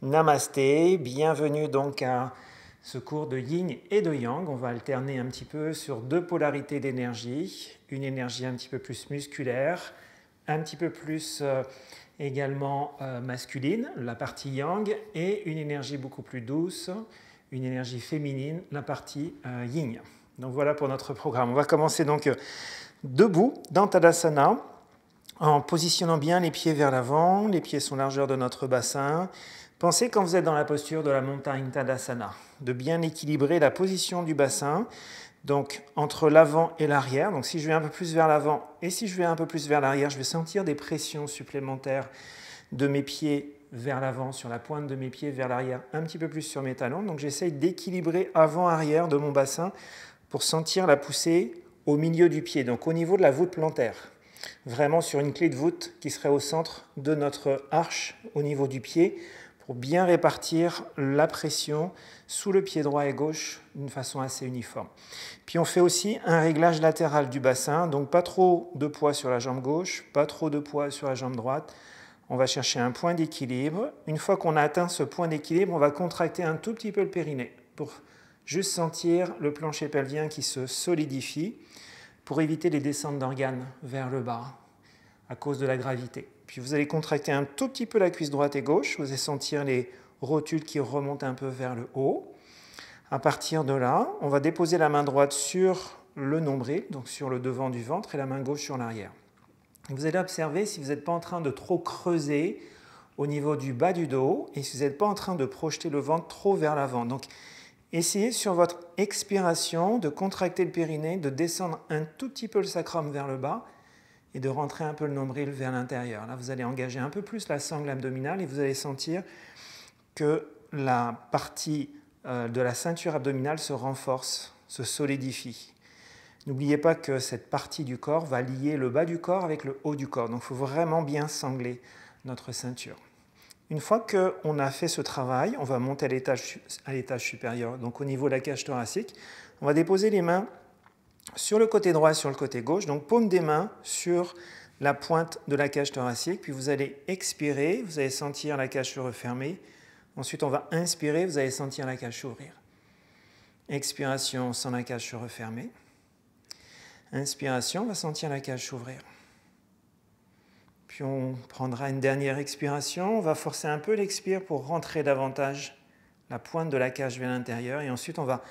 Namasté, bienvenue donc à ce cours de Yin et de Yang. On va alterner un petit peu sur deux polarités d'énergie, une énergie un petit peu plus musculaire, un petit peu plus également masculine, la partie Yang, et une énergie beaucoup plus douce, une énergie féminine, la partie Yin. Donc voilà pour notre programme. On va commencer donc debout dans Tadasana, en positionnant bien les pieds vers l'avant, les pieds sont largeur de notre bassin. Pensez quand vous êtes dans la posture de la montagne Tadasana, de bien équilibrer la position du bassin, donc entre l'avant et l'arrière. Donc si je vais un peu plus vers l'avant et si je vais un peu plus vers l'arrière, je vais sentir des pressions supplémentaires de mes pieds vers l'avant, sur la pointe de mes pieds vers l'arrière, un petit peu plus sur mes talons. Donc j'essaye d'équilibrer avant-arrière de mon bassin pour sentir la poussée au milieu du pied, donc au niveau de la voûte plantaire. Vraiment sur une clé de voûte qui serait au centre de notre arche au niveau du pied pour bien répartir la pression sous le pied droit et gauche d'une façon assez uniforme. Puis on fait aussi un réglage latéral du bassin, donc pas trop de poids sur la jambe gauche, pas trop de poids sur la jambe droite. On va chercher un point d'équilibre. Une fois qu'on a atteint ce point d'équilibre, on va contracter un tout petit peu le périnée pour juste sentir le plancher pelvien qui se solidifie pour éviter les descentes d'organes vers le bas à cause de la gravité. Puis vous allez contracter un tout petit peu la cuisse droite et gauche, vous allez sentir les rotules qui remontent un peu vers le haut. À partir de là, on va déposer la main droite sur le nombril, donc sur le devant du ventre, et la main gauche sur l'arrière. Vous allez observer si vous n'êtes pas en train de trop creuser au niveau du bas du dos et si vous n'êtes pas en train de projeter le ventre trop vers l'avant. Donc essayez sur votre expiration de contracter le périnée, de descendre un tout petit peu le sacrum vers le bas et de rentrer un peu le nombril vers l'intérieur. Là, vous allez engager un peu plus la sangle abdominale et vous allez sentir que la partie de la ceinture abdominale se renforce, se solidifie. N'oubliez pas que cette partie du corps va lier le bas du corps avec le haut du corps. Donc il faut vraiment bien sangler notre ceinture. Une fois qu'on a fait ce travail, on va monter à l'étage supérieur, donc au niveau de la cage thoracique. On va déposer les mains sur le côté droit et sur le côté gauche, donc paume des mains sur la pointe de la cage thoracique, puis vous allez expirer, vous allez sentir la cage se refermer. Ensuite, on va inspirer, vous allez sentir la cage s'ouvrir. Expiration, on sent la cage se refermer. Inspiration, on va sentir la cage s'ouvrir. Puis on prendra une dernière expiration, on va forcer un peu l'expire pour rentrer davantage la pointe de la cage vers l'intérieur. Et ensuite, on va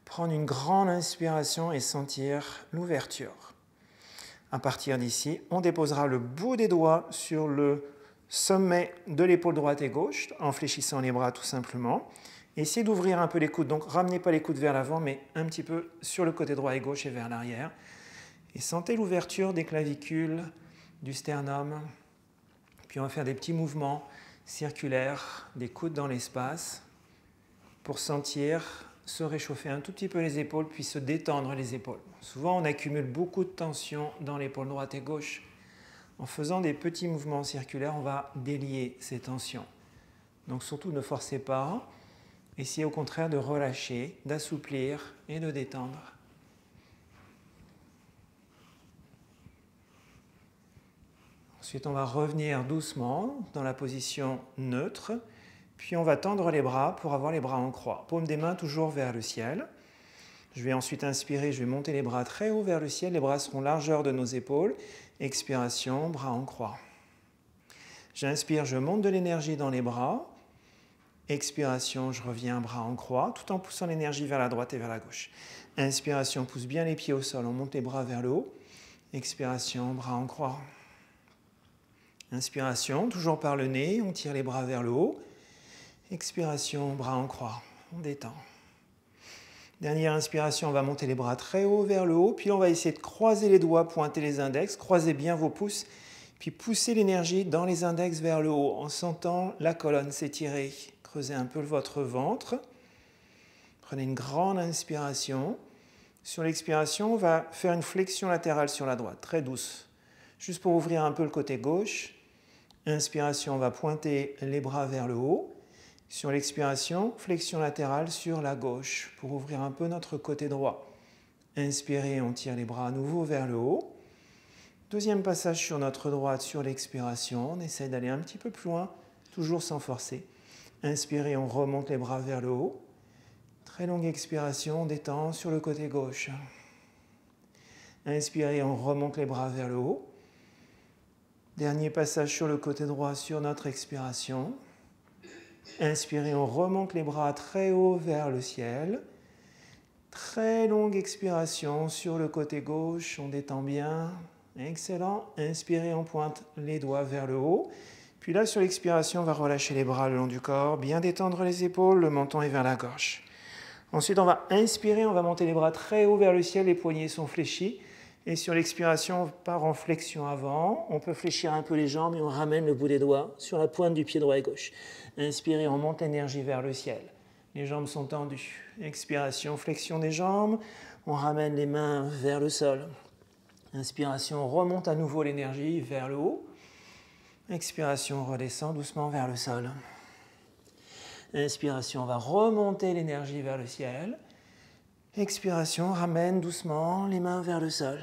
prendre une grande inspiration et sentir l'ouverture. À partir d'ici, on déposera le bout des doigts sur le sommet de l'épaule droite et gauche, en fléchissant les bras tout simplement. Essayez d'ouvrir un peu les coudes, donc ramenez pas les coudes vers l'avant, mais un petit peu sur le côté droit et gauche et vers l'arrière. Et sentez l'ouverture des clavicules, du sternum. Puis on va faire des petits mouvements circulaires, des coudes dans l'espace, pour sentir se réchauffer un tout petit peu les épaules, puis se détendre les épaules. Souvent, on accumule beaucoup de tension dans l'épaule droite et gauche. En faisant des petits mouvements circulaires, on va délier ces tensions. Donc surtout, ne forcez pas. Essayez au contraire de relâcher, d'assouplir et de détendre. Ensuite, on va revenir doucement dans la position neutre. Puis on va tendre les bras pour avoir les bras en croix. Paume des mains toujours vers le ciel. Je vais ensuite inspirer, je vais monter les bras très haut vers le ciel. Les bras seront largeur de nos épaules. Expiration, bras en croix. J'inspire, je monte de l'énergie dans les bras. Expiration, je reviens bras en croix, tout en poussant l'énergie vers la droite et vers la gauche. Inspiration, on pousse bien les pieds au sol, on monte les bras vers le haut. Expiration, bras en croix. Inspiration, toujours par le nez, on tire les bras vers le haut. Expiration, bras en croix, on détend. Dernière inspiration, on va monter les bras très haut vers le haut, puis on va essayer de croiser les doigts, pointer les index, croisez bien vos pouces, puis poussez l'énergie dans les index vers le haut en sentant la colonne s'étirer. Creusez un peu votre ventre. Prenez une grande inspiration. Sur l'expiration, on va faire une flexion latérale sur la droite, très douce, juste pour ouvrir un peu le côté gauche. Inspiration, on va pointer les bras vers le haut. Sur l'expiration, flexion latérale sur la gauche pour ouvrir un peu notre côté droit. Inspirez, on tire les bras à nouveau vers le haut. Deuxième passage sur notre droite sur l'expiration. On essaye d'aller un petit peu plus loin, toujours sans forcer. Inspirez, on remonte les bras vers le haut. Très longue expiration, on détend sur le côté gauche. Inspirez, on remonte les bras vers le haut. Dernier passage sur le côté droit sur notre expiration. Inspirez, on remonte les bras très haut vers le ciel. Très longue expiration sur le côté gauche, on détend bien. Excellent. Inspirez, on pointe les doigts vers le haut. Puis là, sur l'expiration, on va relâcher les bras le long du corps, bien détendre les épaules, le menton est vers la gorge. Ensuite, on va inspirer, on va monter les bras très haut vers le ciel, les poignets sont fléchis. Et sur l'expiration, on part en flexion avant. On peut fléchir un peu les jambes et on ramène le bout des doigts sur la pointe du pied droit et gauche. Inspirez, on monte l'énergie vers le ciel. Les jambes sont tendues. Expiration, flexion des jambes. On ramène les mains vers le sol. Inspiration, on remonte à nouveau l'énergie vers le haut. Expiration, on redescend doucement vers le sol. Inspiration, on va remonter l'énergie vers le ciel. Expiration, ramène doucement les mains vers le sol.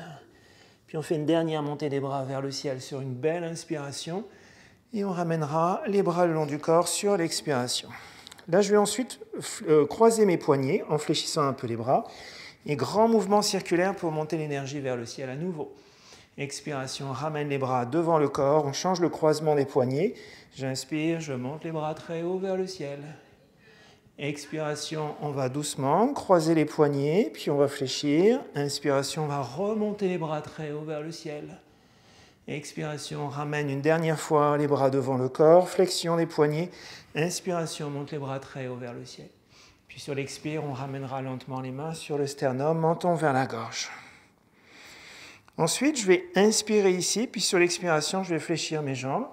Puis on fait une dernière montée des bras vers le ciel sur une belle inspiration. Et on ramènera les bras le long du corps sur l'expiration. Là, je vais ensuite croiser mes poignets en fléchissant un peu les bras. Et grand mouvement circulaire pour monter l'énergie vers le ciel à nouveau. Expiration, on ramène les bras devant le corps. On change le croisement des poignets. J'inspire, je monte les bras très haut vers le ciel. Expiration, on va doucement croiser les poignets, puis on va fléchir. Inspiration, on va remonter les bras très haut vers le ciel. Expiration, on ramène une dernière fois les bras devant le corps. Flexion des poignets. Inspiration, on monte les bras très haut vers le ciel. Puis sur l'expire, on ramènera lentement les mains sur le sternum, menton vers la gorge. Ensuite, je vais inspirer ici, puis sur l'expiration, je vais fléchir mes jambes.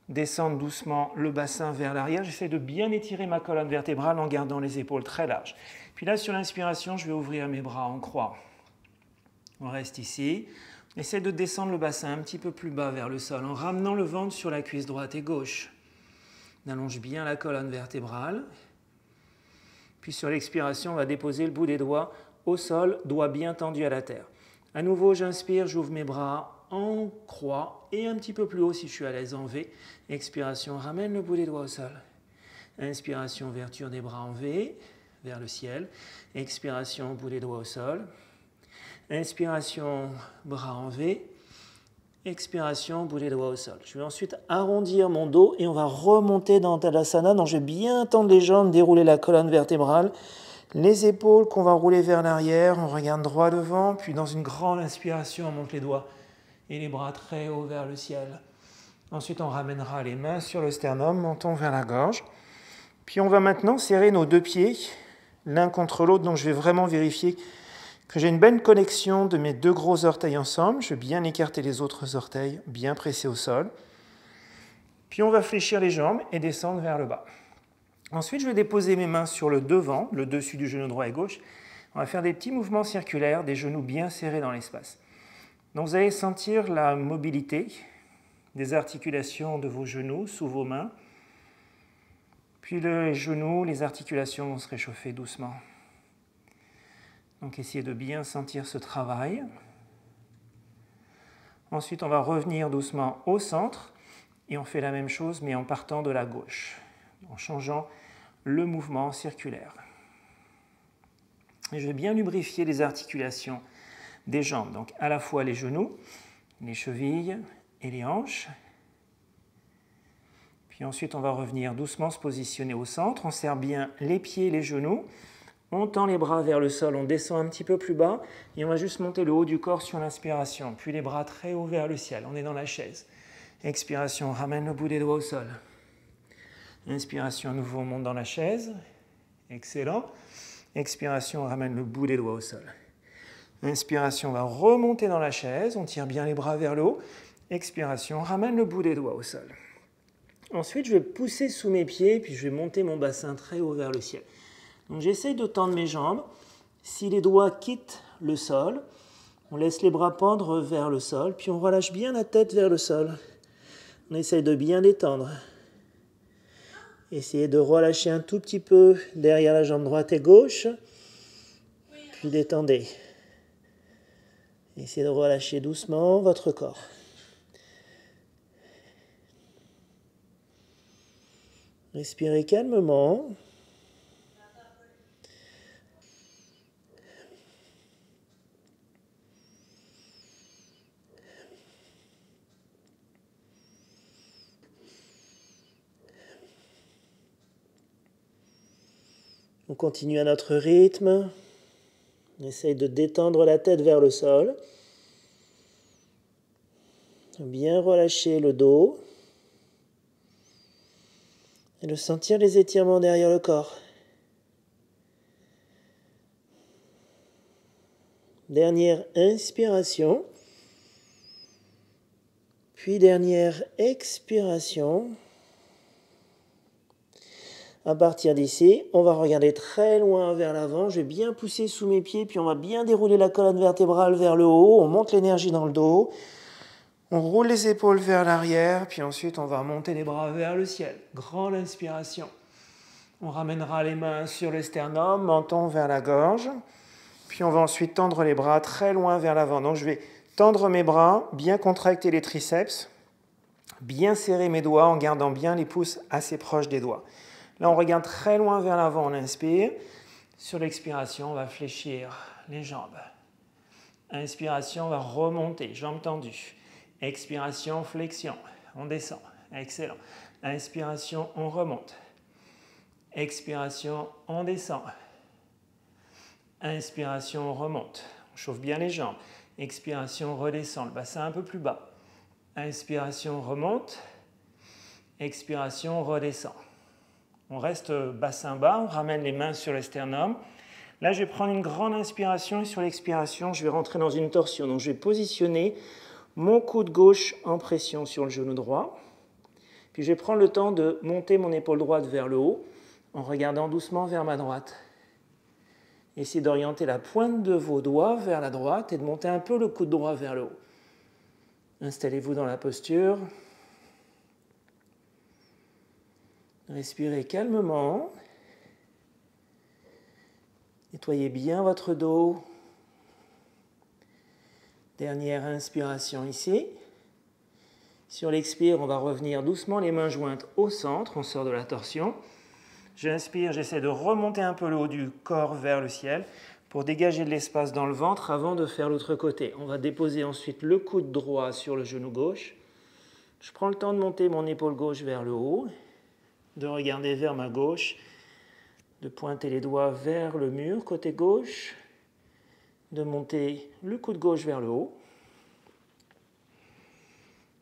Descendre doucement le bassin vers l'arrière. J'essaie de bien étirer ma colonne vertébrale en gardant les épaules très larges. Puis là, sur l'inspiration, je vais ouvrir mes bras en croix. On reste ici. On essaie de descendre le bassin un petit peu plus bas vers le sol en ramenant le ventre sur la cuisse droite et gauche. On allonge bien la colonne vertébrale. Puis sur l'expiration, on va déposer le bout des doigts au sol, doigts bien tendus à la terre. À nouveau, j'inspire, j'ouvre mes bras en croix et un petit peu plus haut si je suis à l'aise en V. Expiration, ramène le bout des doigts au sol. Inspiration, ouverture des bras en V, vers le ciel. Expiration, bout des doigts au sol. Inspiration, bras en V. Expiration, bout des doigts au sol. Je vais ensuite arrondir mon dos et on va remonter dans Tadasana. Donc je vais bien tendre les jambes, dérouler la colonne vertébrale. Les épaules qu'on va rouler vers l'arrière. On regarde droit devant. Puis dans une grande inspiration, on monte les doigts et les bras très haut vers le ciel. Ensuite, on ramènera les mains sur le sternum, menton vers la gorge. Puis on va maintenant serrer nos deux pieds l'un contre l'autre. Donc je vais vraiment vérifier que j'ai une bonne connexion de mes deux gros orteils ensemble. Je vais bien écarter les autres orteils, bien pressés au sol. Puis on va fléchir les jambes et descendre vers le bas. Ensuite, je vais déposer mes mains sur le devant, le dessus du genou droit et gauche. On va faire des petits mouvements circulaires, des genoux bien serrés dans l'espace. Donc vous allez sentir la mobilité des articulations de vos genoux sous vos mains. Puis les genoux, les articulations vont se réchauffer doucement. Donc essayez de bien sentir ce travail. Ensuite, on va revenir doucement au centre et on fait la même chose mais en partant de la gauche, en changeant le mouvement circulaire. Et je vais bien lubrifier les articulations des jambes, donc à la fois les genoux, les chevilles et les hanches. Puis ensuite, on va revenir doucement se positionner au centre. On serre bien les pieds et les genoux. On tend les bras vers le sol, on descend un petit peu plus bas et on va juste monter le haut du corps sur l'inspiration. Puis les bras très haut vers le ciel. On est dans la chaise. Expiration, on ramène le bout des doigts au sol. Inspiration, à nouveau, on monte dans la chaise. Excellent. Expiration, on ramène le bout des doigts au sol. Inspiration, on va remonter dans la chaise, on tire bien les bras vers le haut. Expiration, on ramène le bout des doigts au sol. Ensuite, je vais pousser sous mes pieds, puis je vais monter mon bassin très haut vers le ciel. Donc j'essaye de tendre mes jambes. Si les doigts quittent le sol, on laisse les bras pendre vers le sol, puis on relâche bien la tête vers le sol. On essaye de bien détendre. Essayez de relâcher un tout petit peu derrière la jambe droite et gauche, puis détendez. Essayez de relâcher doucement votre corps. Respirez calmement. On continue à notre rythme. On essaye de détendre la tête vers le sol. Bien relâcher le dos. Et de sentir les étirements derrière le corps. Dernière inspiration. Puis dernière expiration. À partir d'ici, on va regarder très loin vers l'avant. Je vais bien pousser sous mes pieds, puis on va bien dérouler la colonne vertébrale vers le haut. On monte l'énergie dans le dos. On roule les épaules vers l'arrière, puis ensuite on va monter les bras vers le ciel. Grande inspiration. On ramènera les mains sur le sternum, menton vers la gorge. Puis on va ensuite tendre les bras très loin vers l'avant. Donc je vais tendre mes bras, bien contracter les triceps, bien serrer mes doigts en gardant bien les pouces assez proches des doigts. Là, on regarde très loin vers l'avant, on inspire. Sur l'expiration, on va fléchir les jambes. Inspiration, on va remonter, jambes tendues. Expiration, flexion, on descend. Excellent. Inspiration, on remonte. Expiration, on descend. Inspiration, on remonte. On chauffe bien les jambes. Expiration, on redescend, le bassin un peu plus bas. Inspiration, on remonte. Expiration, on redescend. On reste bassin bas, on ramène les mains sur le sternum. Là, je vais prendre une grande inspiration et sur l'expiration, je vais rentrer dans une torsion. Donc, je vais positionner mon coude gauche en pression sur le genou droit. Puis, je vais prendre le temps de monter mon épaule droite vers le haut en regardant doucement vers ma droite. Essayez d'orienter la pointe de vos doigts vers la droite et de monter un peu le coude droit vers le haut. Installez-vous dans la posture. Respirez calmement. Nettoyez bien votre dos. Dernière inspiration ici. Sur l'expire, on va revenir doucement les mains jointes au centre. On sort de la torsion. J'inspire, j'essaie de remonter un peu le haut du corps vers le ciel pour dégager de l'espace dans le ventre avant de faire l'autre côté. On va déposer ensuite le coude droit sur le genou gauche. Je prends le temps de monter mon épaule gauche vers le haut, de regarder vers ma gauche, de pointer les doigts vers le mur côté gauche, de monter le coude gauche vers le haut.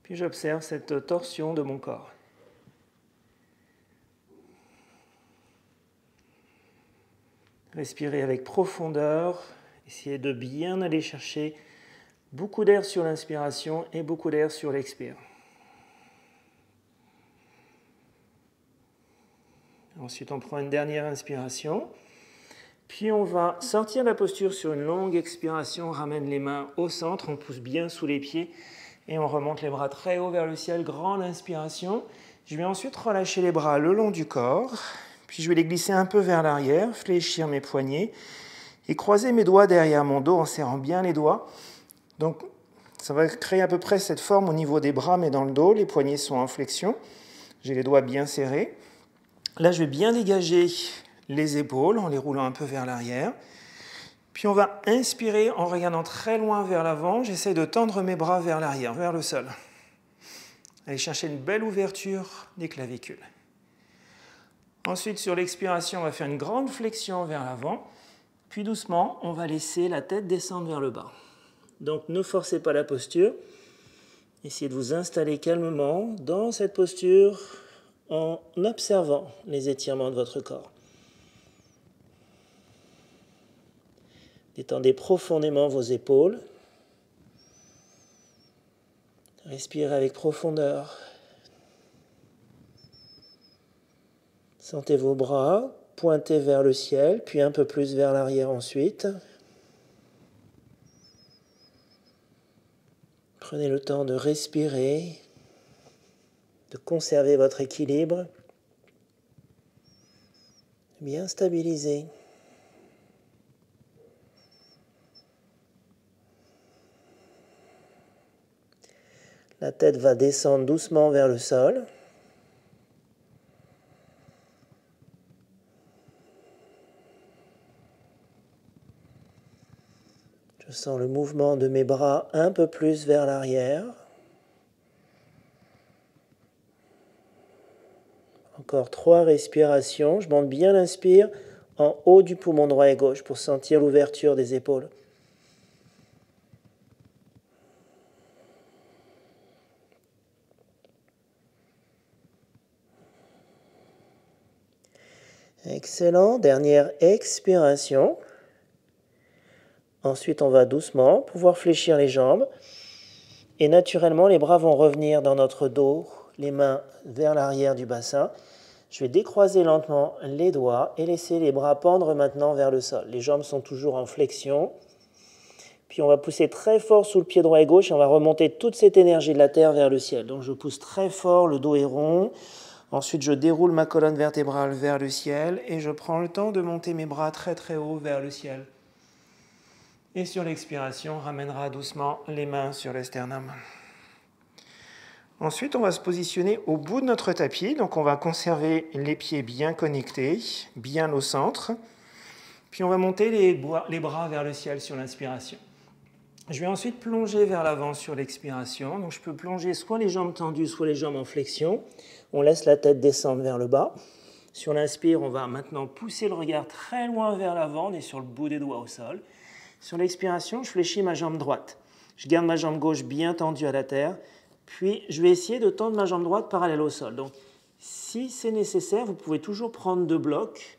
Puis j'observe cette torsion de mon corps. Respirez avec profondeur, essayez de bien aller chercher beaucoup d'air sur l'inspiration et beaucoup d'air sur l'expire. Ensuite, on prend une dernière inspiration. Puis on va sortir la posture sur une longue expiration. On ramène les mains au centre, on pousse bien sous les pieds et on remonte les bras très haut vers le ciel. Grande inspiration. Je vais ensuite relâcher les bras le long du corps. Puis je vais les glisser un peu vers l'arrière, fléchir mes poignets et croiser mes doigts derrière mon dos en serrant bien les doigts. Donc ça va créer à peu près cette forme au niveau des bras mais dans le dos. Les poignets sont en flexion. J'ai les doigts bien serrés. Là, je vais bien dégager les épaules en les roulant un peu vers l'arrière. Puis on va inspirer en regardant très loin vers l'avant. J'essaie de tendre mes bras vers l'arrière, vers le sol. Allez chercher une belle ouverture des clavicules. Ensuite, sur l'expiration, on va faire une grande flexion vers l'avant. Puis doucement, on va laisser la tête descendre vers le bas. Donc ne forcez pas la posture. Essayez de vous installer calmement dans cette posture en observant les étirements de votre corps. Détendez profondément vos épaules. Respirez avec profondeur. Sentez vos bras pointer vers le ciel, puis un peu plus vers l'arrière ensuite. Prenez le temps de respirer, de conserver votre équilibre, bien stabilisé. La tête va descendre doucement vers le sol. Je sens le mouvement de mes bras un peu plus vers l'arrière. Encore 3 respirations. Je monte bien l'inspire en haut du poumon droit et gauche pour sentir l'ouverture des épaules. Excellent. Dernière expiration. Ensuite, on va doucement pouvoir fléchir les jambes. Et naturellement, les bras vont revenir dans notre dos, les mains vers l'arrière du bassin. Je vais décroiser lentement les doigts et laisser les bras pendre maintenant vers le sol. Les jambes sont toujours en flexion. Puis on va pousser très fort sous le pied droit et gauche et on va remonter toute cette énergie de la terre vers le ciel. Donc je pousse très fort, le dos est rond. Ensuite, je déroule ma colonne vertébrale vers le ciel et je prends le temps de monter mes bras très très haut vers le ciel. Et sur l'expiration, on ramènera doucement les mains sur le sternum. Ensuite, on va se positionner au bout de notre tapis. Donc, on va conserver les pieds bien connectés, bien au centre. Puis, on va monter les bras vers le ciel sur l'inspiration. Je vais ensuite plonger vers l'avant sur l'expiration. Donc, je peux plonger soit les jambes tendues, soit les jambes en flexion. On laisse la tête descendre vers le bas. Sur l'inspire, on va maintenant pousser le regard très loin vers l'avant. On est sur le bout des doigts au sol. Sur l'expiration, je fléchis ma jambe droite. Je garde ma jambe gauche bien tendue à la terre. Puis, je vais essayer de tendre ma jambe droite parallèle au sol. Donc, si c'est nécessaire, vous pouvez toujours prendre 2 blocs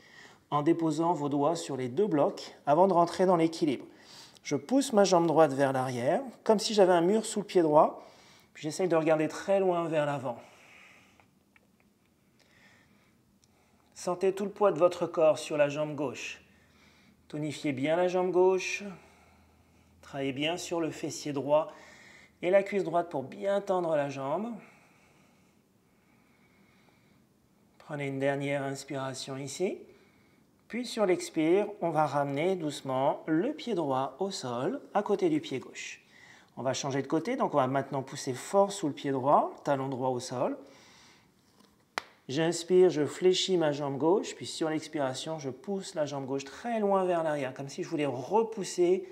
en déposant vos doigts sur les 2 blocs avant de rentrer dans l'équilibre. Je pousse ma jambe droite vers l'arrière, comme si j'avais un mur sous le pied droit. Puis, j'essaye de regarder très loin vers l'avant. Sentez tout le poids de votre corps sur la jambe gauche. Tonifiez bien la jambe gauche. Travaillez bien sur le fessier droit et la cuisse droite pour bien tendre la jambe. Prenez une dernière inspiration ici. Puis sur l'expire, on va ramener doucement le pied droit au sol, à côté du pied gauche. On va changer de côté, donc on va maintenant pousser fort sous le pied droit, talon droit au sol. J'inspire, je fléchis ma jambe gauche, puis sur l'expiration, je pousse la jambe gauche très loin vers l'arrière, comme si je voulais repousser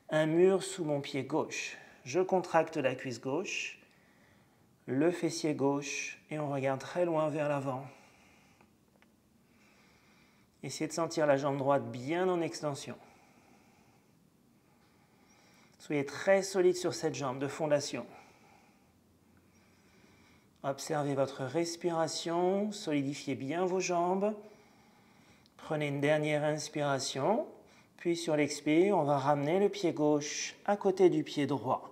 un mur sous mon pied gauche. Je contracte la cuisse gauche, le fessier gauche, et on regarde très loin vers l'avant. Essayez de sentir la jambe droite bien en extension. Soyez très solide sur cette jambe de fondation. Observez votre respiration, solidifiez bien vos jambes. Prenez une dernière inspiration, puis sur l'expire, on va ramener le pied gauche à côté du pied droit.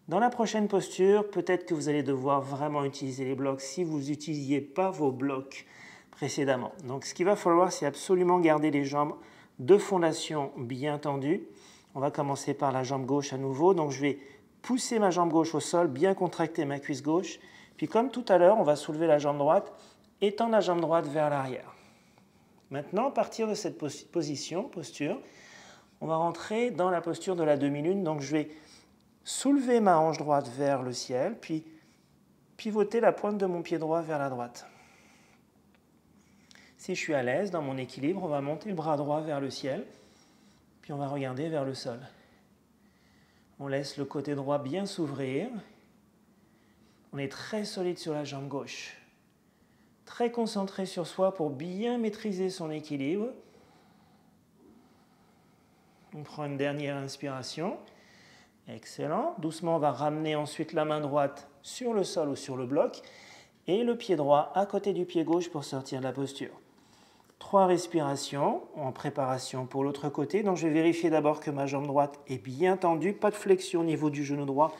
Dans la prochaine posture, peut-être que vous allez devoir vraiment utiliser les blocs si vous n'utilisiez pas vos blocs précédemment. Donc ce qu'il va falloir, c'est absolument garder les jambes de fondation bien tendues. On va commencer par la jambe gauche à nouveau. Donc je vais pousser ma jambe gauche au sol, bien contracter ma cuisse gauche. Puis comme tout à l'heure, on va soulever la jambe droite et tendre la jambe droite vers l'arrière. Maintenant, à partir de cette posture, on va rentrer dans la posture de la demi-lune. Donc je vais soulever ma hanche droite vers le ciel, puis pivoter la pointe de mon pied droit vers la droite. Si je suis à l'aise dans mon équilibre, on va monter le bras droit vers le ciel, puis on va regarder vers le sol. On laisse le côté droit bien s'ouvrir. On est très solide sur la jambe gauche. Très concentré sur soi pour bien maîtriser son équilibre. On prend une dernière inspiration. Excellent. Doucement, on va ramener ensuite la main droite sur le sol ou sur le bloc et le pied droit à côté du pied gauche pour sortir de la posture. 3 respirations en préparation pour l'autre côté. Donc je vais vérifier d'abord que ma jambe droite est bien tendue, pas de flexion au niveau du genou droit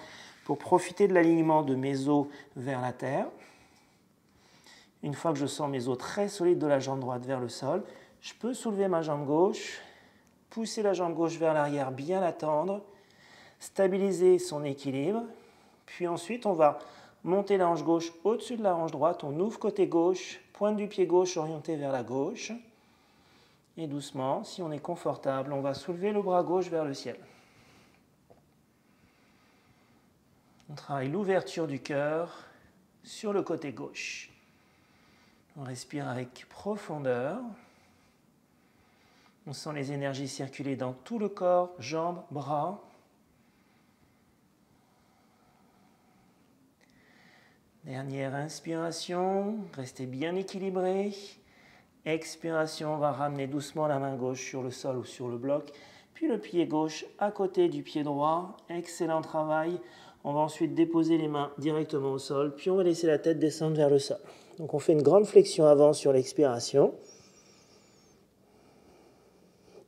pour profiter de l'alignement de mes os vers la terre. Une fois que je sens mes os très solides de la jambe droite vers le sol, je peux soulever ma jambe gauche, pousser la jambe gauche vers l'arrière, bien la tendre, stabiliser son équilibre. Puis ensuite, on va monter la hanche gauche au-dessus de la hanche droite. On ouvre côté gauche, pointe du pied gauche orientée vers la gauche. Et doucement, si on est confortable, on va soulever le bras gauche vers le ciel. On travaille l'ouverture du cœur sur le côté gauche. On respire avec profondeur. On sent les énergies circuler dans tout le corps, jambes, bras. Dernière inspiration, restez bien équilibré. Expiration, on va ramener doucement la main gauche sur le sol ou sur le bloc. Puis le pied gauche à côté du pied droit. Excellent travail. On va ensuite déposer les mains directement au sol. Puis on va laisser la tête descendre vers le sol. Donc on fait une grande flexion avant sur l'expiration.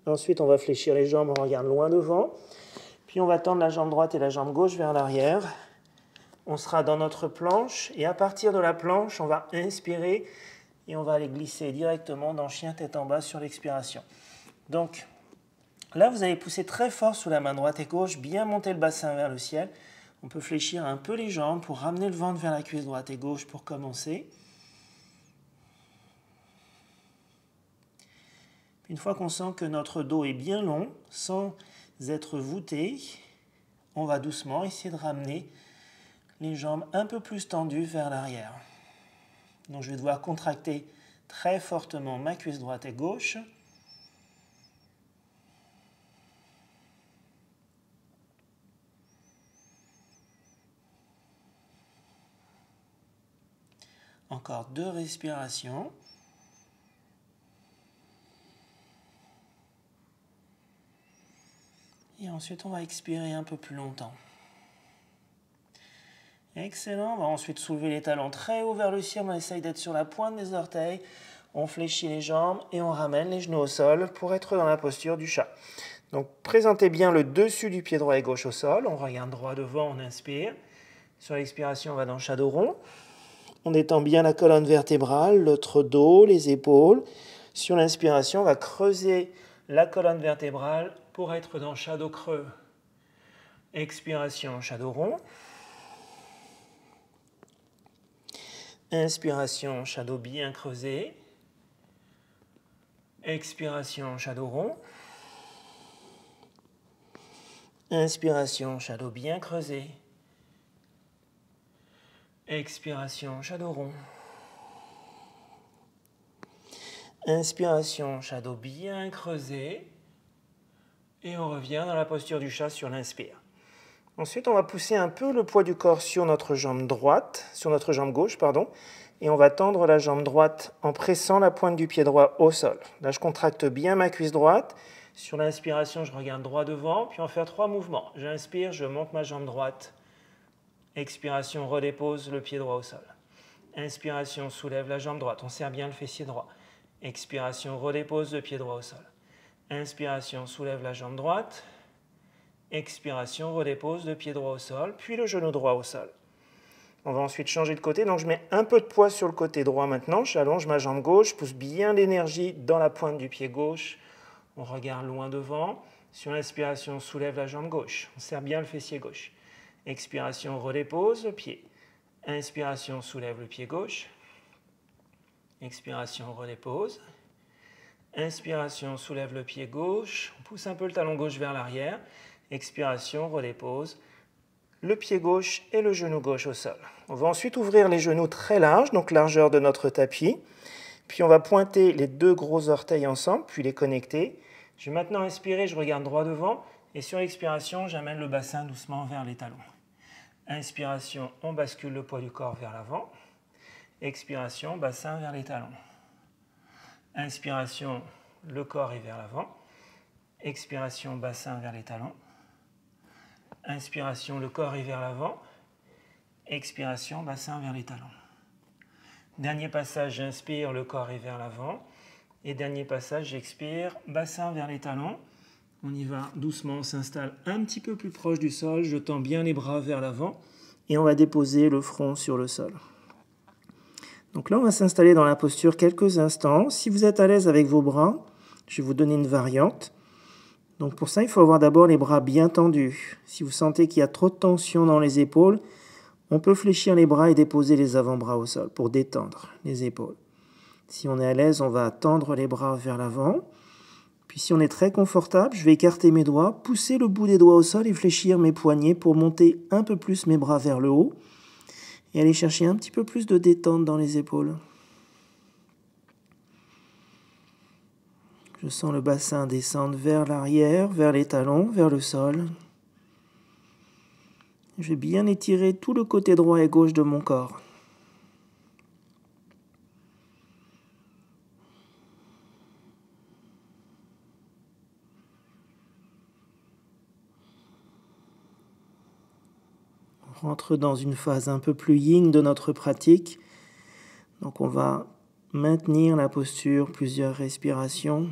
Ensuite, on va fléchir les jambes, on regarde loin devant. Puis on va tendre la jambe droite et la jambe gauche vers l'arrière. On sera dans notre planche. Et à partir de la planche, on va inspirer et on va aller glisser directement dans chien tête en bas sur l'expiration. Donc là, vous allez pousser très fort sous la main droite et gauche, bien monter le bassin vers le ciel. On peut fléchir un peu les jambes pour ramener le ventre vers la cuisse droite et gauche pour commencer. Une fois qu'on sent que notre dos est bien long, sans être voûté, on va doucement essayer de ramener les jambes un peu plus tendues vers l'arrière. Donc je vais devoir contracter très fortement ma cuisse droite et gauche. Encore 2 respirations. Et ensuite, on va expirer un peu plus longtemps. Excellent. On va ensuite soulever les talons très haut vers le ciel. On essaye d'être sur la pointe des orteils. On fléchit les jambes et on ramène les genoux au sol pour être dans la posture du chat. Donc, présentez bien le dessus du pied droit et gauche au sol. On regarde droit devant, on inspire. Sur l'expiration, on va dans le shadow rond. On détend bien la colonne vertébrale, notre dos, les épaules. Sur l'inspiration, on va creuser la colonne vertébrale pour être dans shadow creux. Expiration, shadow rond. Inspiration, shadow bien creusé. Expiration, shadow rond. Inspiration, shadow bien creusé. Expiration, shadow rond. Inspiration, shadow bien creusé. Et on revient dans la posture du chat sur l'inspire. Ensuite, on va pousser un peu le poids du corps sur notre jambe droite, sur notre jambe gauche, pardon, et on va tendre la jambe droite en pressant la pointe du pied droit au sol. Là, je contracte bien ma cuisse droite. Sur l'inspiration, je regarde droit devant, puis on va faire 3 mouvements. J'inspire, je monte ma jambe droite. Expiration, redépose le pied droit au sol. Inspiration, soulève la jambe droite. On serre bien le fessier droit. Expiration, redépose le pied droit au sol. Inspiration, soulève la jambe droite. Expiration, redépose le pied droit au sol, puis le genou droit au sol. On va ensuite changer de côté. Donc je mets un peu de poids sur le côté droit maintenant. J'allonge ma jambe gauche, pousse bien l'énergie dans la pointe du pied gauche. On regarde loin devant. Sur l'inspiration, on soulève la jambe gauche. On serre bien le fessier gauche. Expiration, redépose le pied. Inspiration, soulève le pied gauche. Expiration, redépose. Inspiration, soulève le pied gauche. On pousse un peu le talon gauche vers l'arrière. Expiration, redépose le pied gauche et le genou gauche au sol. On va ensuite ouvrir les genoux très larges, donc largeur de notre tapis. Puis on va pointer les 2 gros orteils ensemble, puis les connecter. Je vais maintenant inspirer, je regarde droit devant. Et sur l'expiration, j'amène le bassin doucement vers les talons. Inspiration, on bascule le poids du corps vers l'avant. Expiration, bassin vers les talons. Inspiration, le corps est vers l'avant. Expiration, bassin vers les talons. Inspiration, le corps est vers l'avant. Expiration, bassin vers les talons. Dernier passage, j'inspire, le corps est vers l'avant. Et dernier passage, j'expire, bassin vers les talons. On y va doucement, on s'installe un petit peu plus proche du sol. Je tends bien les bras vers l'avant. Et on va déposer le front sur le sol. Donc là, on va s'installer dans la posture quelques instants. Si vous êtes à l'aise avec vos bras, je vais vous donner une variante. Donc pour ça, il faut avoir d'abord les bras bien tendus. Si vous sentez qu'il y a trop de tension dans les épaules, on peut fléchir les bras et déposer les avant-bras au sol pour détendre les épaules. Si on est à l'aise, on va tendre les bras vers l'avant. Puis si on est très confortable, je vais écarter mes doigts, pousser le bout des doigts au sol et fléchir mes poignets pour monter un peu plus mes bras vers le haut et aller chercher un petit peu plus de détente dans les épaules. Je sens le bassin descendre vers l'arrière, vers les talons, vers le sol. Je vais bien étirer tout le côté droit et gauche de mon corps. On rentre dans une phase un peu plus yin de notre pratique. Donc on va maintenir la posture, plusieurs respirations.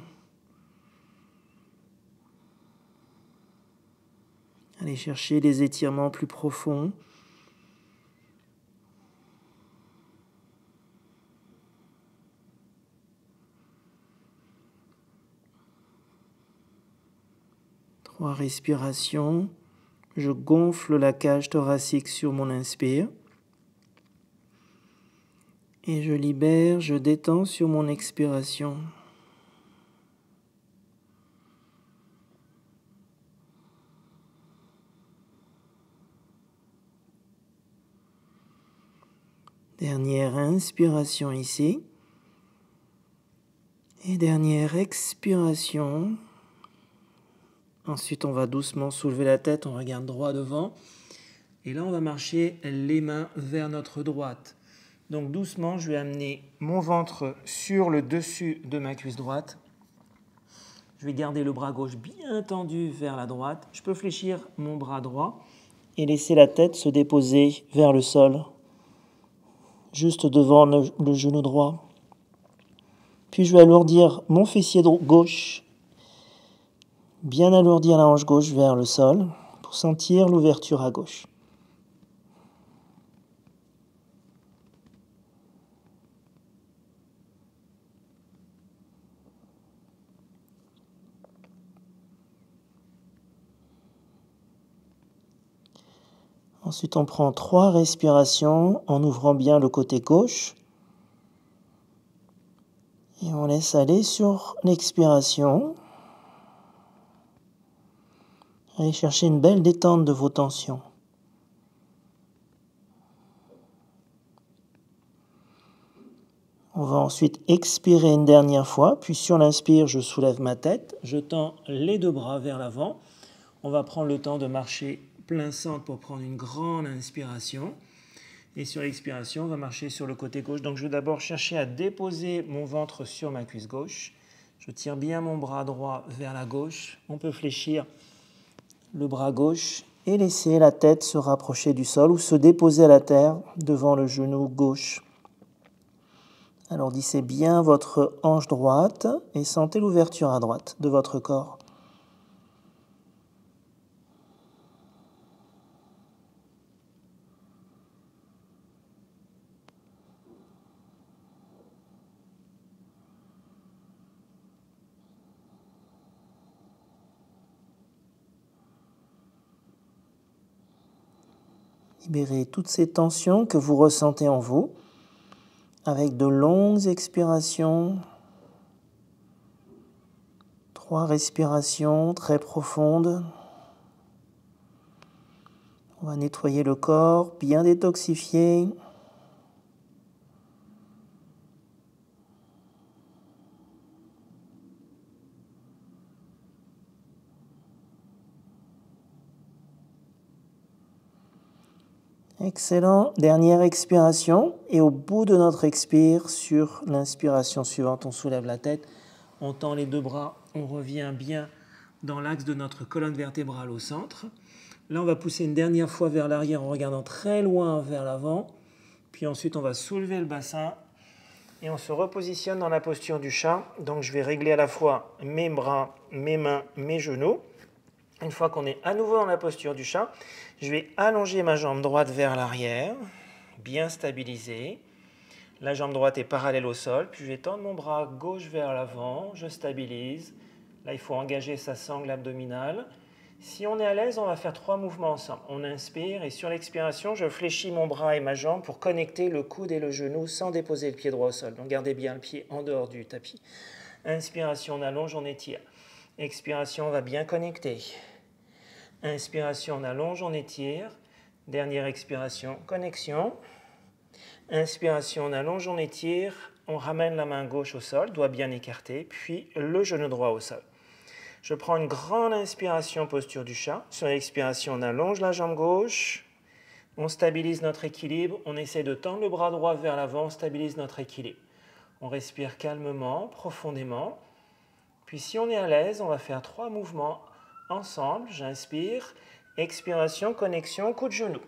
Allez chercher des étirements plus profonds. Trois respirations. Je gonfle la cage thoracique sur mon inspire. Et je libère, je détends sur mon expiration. Dernière inspiration ici. Et dernière expiration. Ensuite, on va doucement soulever la tête, on regarde droit devant. Et là, on va marcher les mains vers notre droite. Donc doucement, je vais amener mon ventre sur le dessus de ma cuisse droite. Je vais garder le bras gauche bien tendu vers la droite. Je peux fléchir mon bras droit et laisser la tête se déposer vers le sol, juste devant le genou droit. Puis je vais alourdir mon fessier gauche, bien alourdir la hanche gauche vers le sol pour sentir l'ouverture à gauche. Ensuite, on prend 3 respirations en ouvrant bien le côté gauche. Et on laisse aller sur l'expiration. Allez chercher une belle détente de vos tensions. On va ensuite expirer une dernière fois, puis sur l'inspire, je soulève ma tête, je tends les 2 bras vers l'avant. On va prendre le temps de marcher plein centre pour prendre une grande inspiration. Et sur l'expiration, on va marcher sur le côté gauche. Donc je vais d'abord chercher à déposer mon ventre sur ma cuisse gauche. Je tire bien mon bras droit vers la gauche. On peut fléchir le bras gauche et laisser la tête se rapprocher du sol ou se déposer à la terre devant le genou gauche. Alourdissez bien votre hanche droite et sentez l'ouverture à droite de votre corps. Libérez toutes ces tensions que vous ressentez en vous avec de longues expirations. 3 respirations très profondes. On va nettoyer le corps, bien détoxifier. Excellent. Dernière expiration. Et au bout de notre expire, sur l'inspiration suivante, on soulève la tête, on tend les 2 bras, on revient bien dans l'axe de notre colonne vertébrale au centre. Là, on va pousser une dernière fois vers l'arrière en regardant très loin vers l'avant. Puis ensuite, on va soulever le bassin et on se repositionne dans la posture du chat. Donc, je vais régler à la fois mes bras, mes mains, mes genoux. Une fois qu'on est à nouveau dans la posture du chat, je vais allonger ma jambe droite vers l'arrière, bien stabilisée. La jambe droite est parallèle au sol, puis je vais tendre mon bras gauche vers l'avant, je stabilise. Là, il faut engager sa sangle abdominale. Si on est à l'aise, on va faire 3 mouvements ensemble. On inspire et sur l'expiration, je fléchis mon bras et ma jambe pour connecter le coude et le genou sans déposer le pied droit au sol. Donc gardez bien le pied en dehors du tapis. Inspiration, on allonge, on étire. Expiration, on va bien connecter. Inspiration, on allonge, on étire. Dernière expiration, connexion. Inspiration, on allonge, on étire. on ramène la main gauche au sol, doigt bien écarté, puis le genou droit au sol. Je prends une grande inspiration, posture du chat. Sur l'expiration, on allonge la jambe gauche. On stabilise notre équilibre. On essaie de tendre le bras droit vers l'avant. On stabilise notre équilibre. On respire calmement, profondément. Puis si on est à l'aise, on va faire 3 mouvements ensemble. J'inspire. Expiration, connexion, coup de genou.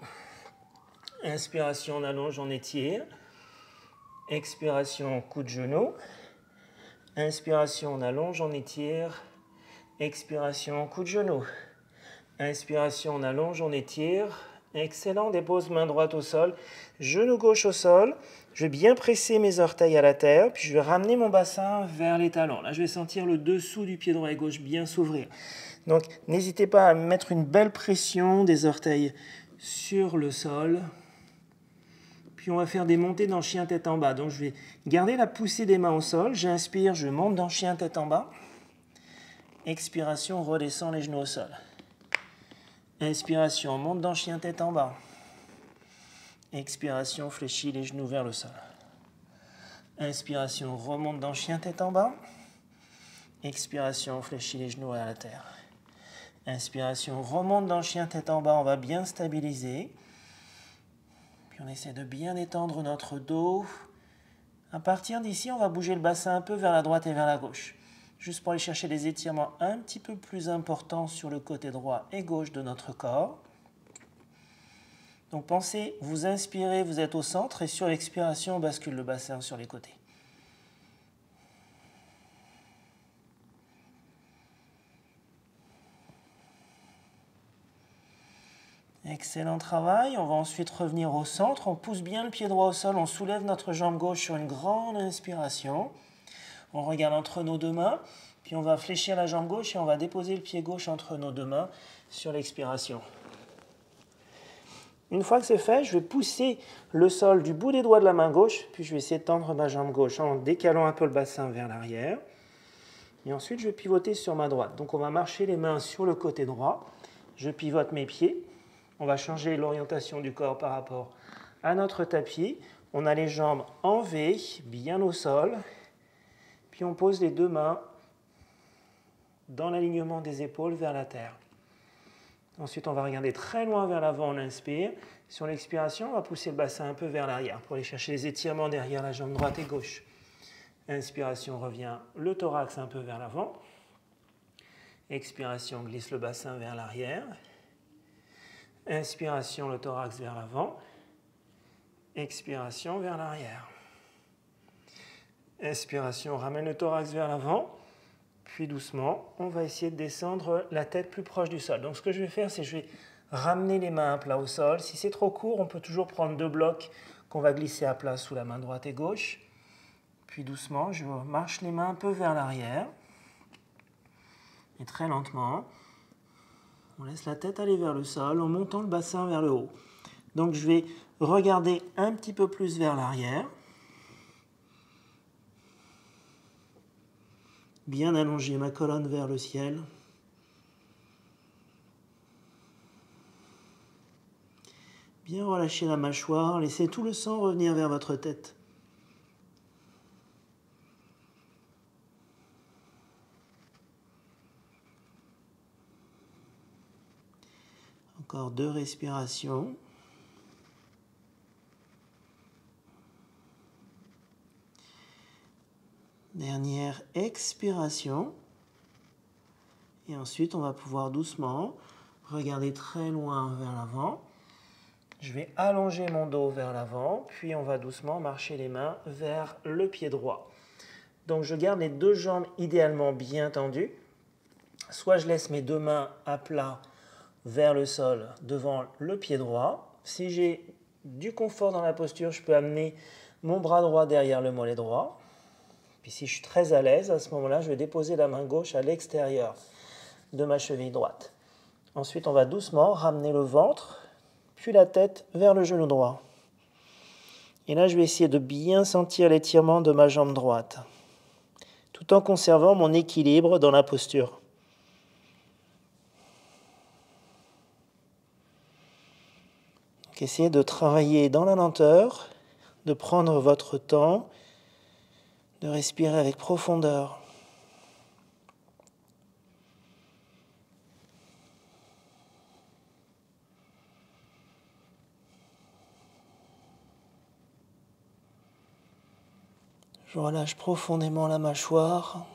Inspiration, on allonge, on étire. Expiration, coup de genou. Inspiration, on allonge, on étire. Expiration, coup de genou. Inspiration, on allonge, on étire. Excellent, dépose main droite au sol, genou gauche au sol. Je vais bien presser mes orteils à la terre, puis je vais ramener mon bassin vers les talons. Là, je vais sentir le dessous du pied droit et gauche bien s'ouvrir. Donc, n'hésitez pas à mettre une belle pression des orteils sur le sol. Puis on va faire des montées dans chien tête en bas. Donc, je vais garder la poussée des mains au sol. J'inspire, je monte dans chien tête en bas. Expiration, redescend les genoux au sol. Inspiration, monte dans chien tête en bas. Expiration, fléchis les genoux vers le sol. Inspiration, remonte dans chien tête en bas. Expiration, fléchis les genoux à la terre. Inspiration, remonte dans chien tête en bas, on va bien stabiliser. Puis on essaie de bien étendre notre dos. À partir d'ici, on va bouger le bassin un peu vers la droite et vers la gauche. Juste pour aller chercher des étirements un petit peu plus importants sur le côté droit et gauche de notre corps. Donc pensez, vous inspirez, vous êtes au centre et sur l'expiration, on bascule le bassin sur les côtés. Excellent travail. On va ensuite revenir au centre. On pousse bien le pied droit au sol. On soulève notre jambe gauche sur une grande inspiration. On regarde entre nos deux mains. Puis on va fléchir la jambe gauche et on va déposer le pied gauche entre nos deux mains sur l'expiration. Une fois que c'est fait, je vais pousser le sol du bout des doigts de la main gauche. Puis je vais essayer de tendre ma jambe gauche en décalant un peu le bassin vers l'arrière. Et ensuite, je vais pivoter sur ma droite. Donc on va marcher les mains sur le côté droit. Je pivote mes pieds. On va changer l'orientation du corps par rapport à notre tapis. On a les jambes en V, bien au sol. Puis on pose les deux mains dans l'alignement des épaules vers la terre. Ensuite, on va regarder très loin vers l'avant, on inspire. Sur l'expiration, on va pousser le bassin un peu vers l'arrière pour aller chercher les étirements derrière la jambe droite et gauche. Inspiration, revient le thorax un peu vers l'avant. Expiration, glisse le bassin vers l'arrière. Inspiration, le thorax vers l'avant. Expiration, vers l'arrière. Inspiration, on ramène le thorax vers l'avant. Puis doucement, on va essayer de descendre la tête plus proche du sol. Donc ce que je vais faire, c'est que je vais ramener les mains à plat au sol. Si c'est trop court, on peut toujours prendre 2 blocs qu'on va glisser à plat sous la main droite et gauche. Puis doucement, je marche les mains un peu vers l'arrière. Et très lentement, on laisse la tête aller vers le sol en montant le bassin vers le haut. Donc je vais regarder un petit peu plus vers l'arrière. Bien allonger ma colonne vers le ciel. Bien relâcher la mâchoire, laissez tout le sang revenir vers votre tête. Encore 2 respirations. Dernière expiration. Et ensuite, on va pouvoir doucement regarder très loin vers l'avant. Je vais allonger mon dos vers l'avant, puis on va doucement marcher les mains vers le pied droit. Donc je garde les 2 jambes idéalement bien tendues. Soit je laisse mes 2 mains à plat vers le sol devant le pied droit. Si j'ai du confort dans la posture, je peux amener mon bras droit derrière le mollet droit. Puis si je suis très à l'aise, à ce moment-là, je vais déposer la main gauche à l'extérieur de ma cheville droite. Ensuite, on va doucement ramener le ventre, puis la tête vers le genou droit. Et là, je vais essayer de bien sentir l'étirement de ma jambe droite, tout en conservant mon équilibre dans la posture. Donc, essayez de travailler dans la lenteur, de prendre votre temps, de respirer avec profondeur. Je relâche profondément la mâchoire.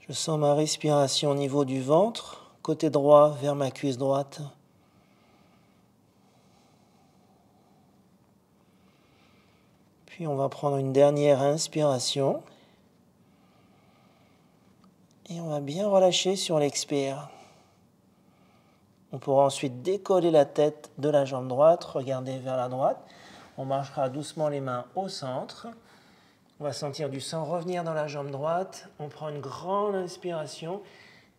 Je sens ma respiration au niveau du ventre, côté droit vers ma cuisse droite. Puis on va prendre une dernière inspiration. Et on va bien relâcher sur l'expire. On pourra ensuite décoller la tête de la jambe droite, regarder vers la droite. On marchera doucement les mains au centre. On va sentir du sang revenir dans la jambe droite. On prend une grande inspiration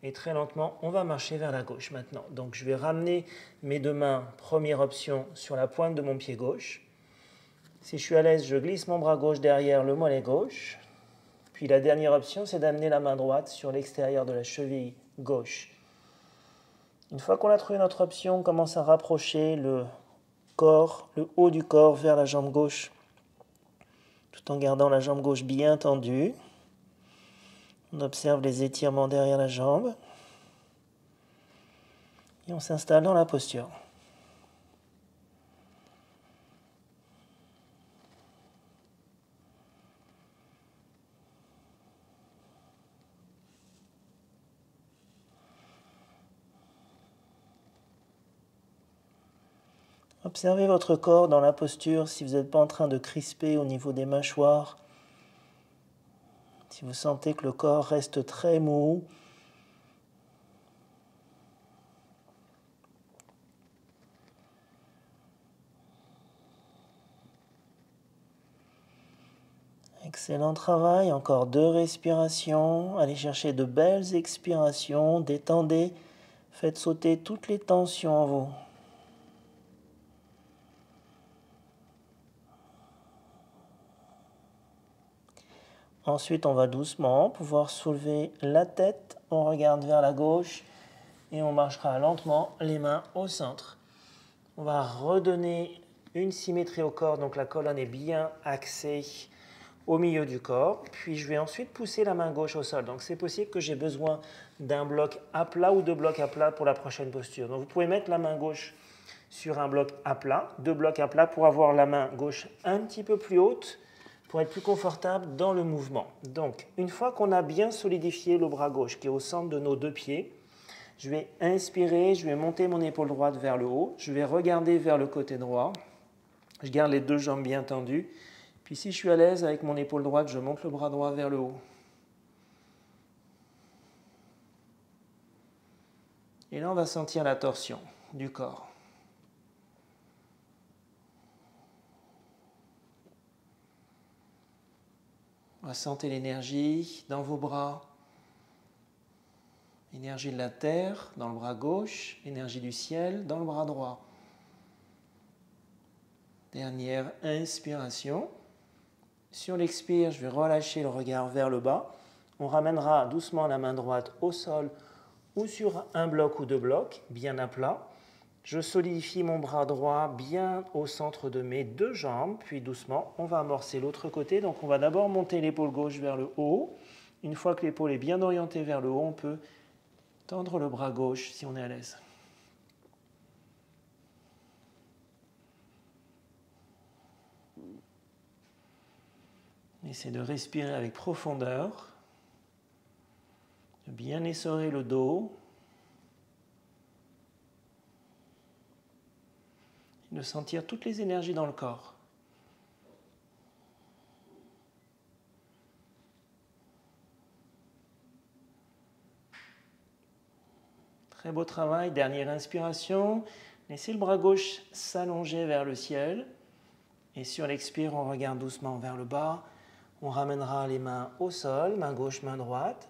et très lentement, on va marcher vers la gauche maintenant. Donc je vais ramener mes deux mains, première option, sur la pointe de mon pied gauche. Si je suis à l'aise, je glisse mon bras gauche derrière le mollet gauche. Puis la dernière option, c'est d'amener la main droite sur l'extérieur de la cheville gauche. Une fois qu'on a trouvé notre option, on commence à rapprocher le corps, le haut du corps vers la jambe gauche, tout en gardant la jambe gauche bien tendue. On observe les étirements derrière la jambe. Et on s'installe dans la posture. Observez votre corps dans la posture si vous n'êtes pas en train de crisper au niveau des mâchoires. Si vous sentez que le corps reste très mou. Excellent travail, encore 2 respirations. Allez chercher de belles expirations, détendez, faites sauter toutes les tensions en vous. Ensuite, on va doucement pouvoir soulever la tête, on regarde vers la gauche et on marchera lentement les mains au centre. On va redonner une symétrie au corps, donc la colonne est bien axée au milieu du corps. Puis je vais ensuite pousser la main gauche au sol. Donc c'est possible que j'ai besoin d'un bloc à plat ou 2 blocs à plat pour la prochaine posture. Donc vous pouvez mettre la main gauche sur un bloc à plat, 2 blocs à plat pour avoir la main gauche un petit peu plus haute, pour être plus confortable dans le mouvement. Donc, une fois qu'on a bien solidifié le bras gauche qui est au centre de nos 2 pieds, je vais inspirer, je vais monter mon épaule droite vers le haut, je vais regarder vers le côté droit, je garde les 2 jambes bien tendues, puis si je suis à l'aise avec mon épaule droite, je monte le bras droit vers le haut. Et là, on va sentir la torsion du corps. Ressentez l'énergie dans vos bras, énergie de la terre dans le bras gauche, énergie du ciel dans le bras droit. Dernière inspiration. Sur l'expire, je vais relâcher le regard vers le bas. On ramènera doucement la main droite au sol ou sur un bloc ou 2 blocs, bien à plat. Je solidifie mon bras droit bien au centre de mes 2 jambes, puis doucement, on va amorcer l'autre côté. Donc on va d'abord monter l'épaule gauche vers le haut. Une fois que l'épaule est bien orientée vers le haut, on peut tendre le bras gauche si on est à l'aise. Essayez de respirer avec profondeur, de bien essorer le dos. De sentir toutes les énergies dans le corps. Très beau travail. Dernière inspiration. Laissez le bras gauche s'allonger vers le ciel. Et sur l'expire, on regarde doucement vers le bas. On ramènera les mains au sol, main gauche, main droite.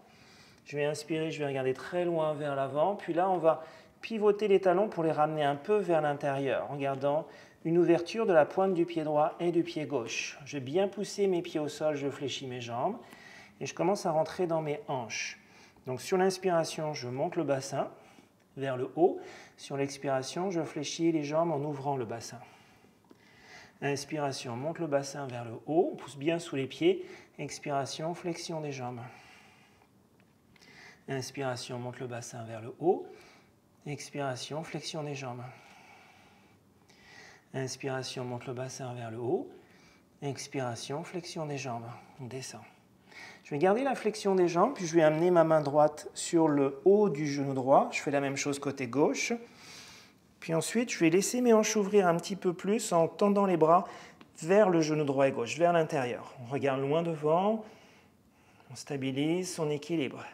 Je vais inspirer, je vais regarder très loin vers l'avant. Puis là, on va pivoter les talons pour les ramener un peu vers l'intérieur en gardant une ouverture de la pointe du pied droit et du pied gauche. Je vais bien pousser mes pieds au sol, je fléchis mes jambes et je commence à rentrer dans mes hanches. Donc sur l'inspiration, je monte le bassin. vers le haut. Sur l'expiration, je fléchis les jambes en ouvrant le bassin. Inspiration, monte le bassin vers le haut, on pousse bien sous les pieds. Expiration, flexion des jambes. Inspiration, monte le bassin vers le haut. Expiration, flexion des jambes. Inspiration, monte le bassin vers le haut. Expiration, flexion des jambes. On descend. Je vais garder la flexion des jambes, puis je vais amener ma main droite sur le haut du genou droit. Je fais la même chose côté gauche. Puis ensuite, je vais laisser mes hanches ouvrir un petit peu plus en tendant les bras vers le genou droit et gauche, vers l'intérieur. On regarde loin devant, on stabilise son équilibre.